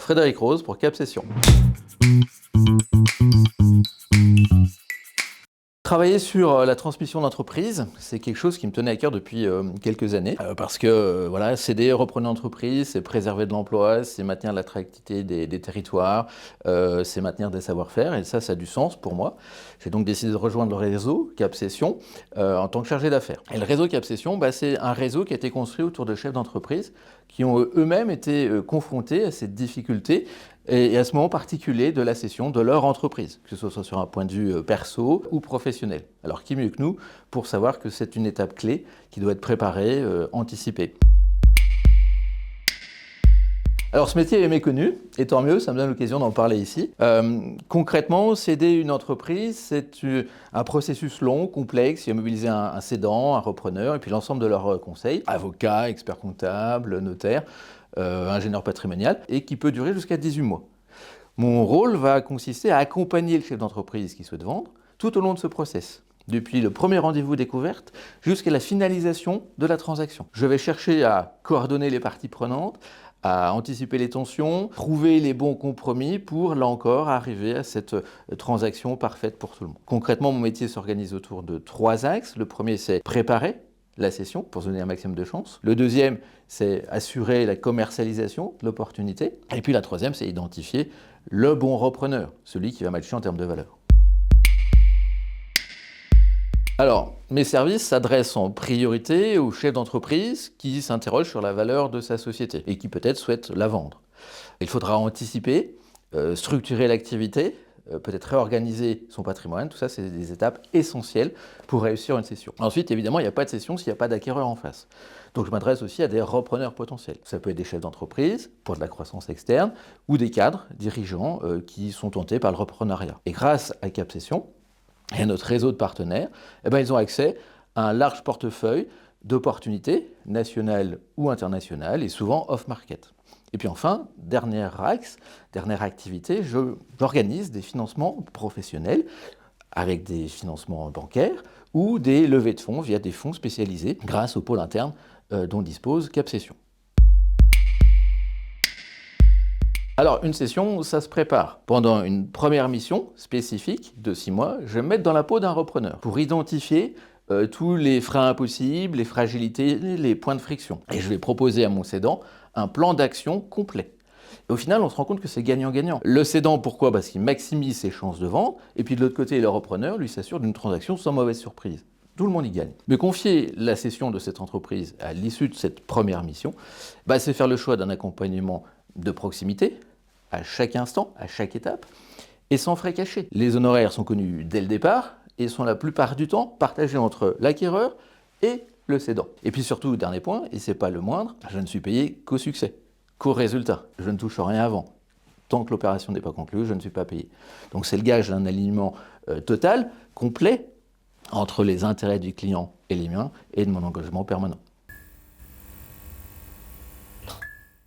Frédéric Rose pour Cap Cession. Travailler sur la transmission d'entreprise, c'est quelque chose qui me tenait à cœur depuis quelques années, parce que voilà, céder, reprendre l'entreprise, c'est préserver de l'emploi, c'est maintenir l'attractivité des territoires, c'est maintenir des savoir-faire, et ça a du sens pour moi. J'ai donc décidé de rejoindre le réseau Cap Cession en tant que chargé d'affaires. Et le réseau Cap Cession, c'est un réseau qui a été construit autour de chefs d'entreprise qui ont eux-mêmes été confrontés à cette difficulté et à ce moment particulier de la cession de leur entreprise, que ce soit sur un point de vue perso ou professionnel. Alors qui mieux que nous pour savoir que c'est une étape clé qui doit être préparée, anticipée. Alors ce métier est méconnu, et tant mieux, ça me donne l'occasion d'en parler ici. Concrètement, céder une entreprise, c'est un processus long, complexe. Il y a mobilisé un cédant, un repreneur, et puis l'ensemble de leurs conseils, avocats, experts comptables, notaires, ingénieur patrimonial, et qui peut durer jusqu'à 18 mois. Mon rôle va consister à accompagner le chef d'entreprise qui souhaite vendre tout au long de ce process, depuis le premier rendez-vous découverte jusqu'à la finalisation de la transaction. Je vais chercher à coordonner les parties prenantes, à anticiper les tensions, trouver les bons compromis pour, là encore, arriver à cette transaction parfaite pour tout le monde. Concrètement, mon métier s'organise autour de 3 axes. Le premier, c'est préparer la cession pour se donner un maximum de chance. Le deuxième, c'est assurer la commercialisation de l'opportunité. Et puis la troisième, c'est identifier le bon repreneur, celui qui va matcher en termes de valeur. Alors, mes services s'adressent en priorité aux chefs d'entreprise qui s'interrogent sur la valeur de sa société et qui peut-être souhaitent la vendre. Il faudra anticiper, structurer l'activité, peut-être réorganiser son patrimoine. Tout ça, c'est des étapes essentielles pour réussir une cession. Ensuite, évidemment, il n'y a pas de cession s'il n'y a pas d'acquéreur en face. Donc je m'adresse aussi à des repreneurs potentiels. Ça peut être des chefs d'entreprise pour de la croissance externe ou des cadres, dirigeants qui sont tentés par le reprenariat. Et grâce à Cap Cession et à notre réseau de partenaires, ils ont accès à un large portefeuille d'opportunités nationales ou internationales et souvent off-market. Et puis enfin, dernière activité, j'organise des financements professionnels avec des financements bancaires ou des levées de fonds via des fonds spécialisés grâce au pôle interne dont dispose Cap Cession. Alors, une cession, ça se prépare. Pendant une première mission spécifique de 6 mois, je vais me mettre dans la peau d'un repreneur pour identifier tous les freins impossibles, les fragilités, les points de friction. Et je vais proposer à mon cédant un plan d'action complet. Et au final, on se rend compte que c'est gagnant-gagnant. Le cédant, pourquoi ? Parce qu'il maximise ses chances de vente, et puis de l'autre côté, le repreneur lui s'assure d'une transaction sans mauvaise surprise. Tout le monde y gagne. Mais confier la cession de cette entreprise à l'issue de cette première mission, c'est faire le choix d'un accompagnement de proximité, à chaque instant, à chaque étape, et sans frais cachés. Les honoraires sont connus dès le départ et sont la plupart du temps partagés entre l'acquéreur et le cédant. Et puis surtout, dernier point, et c'est pas le moindre, je ne suis payé qu'au succès, qu'au résultat. Je ne touche rien avant. Tant que l'opération n'est pas conclue, je ne suis pas payé. Donc c'est le gage d'un alignement total, complet, entre les intérêts du client et les miens, et de mon engagement permanent.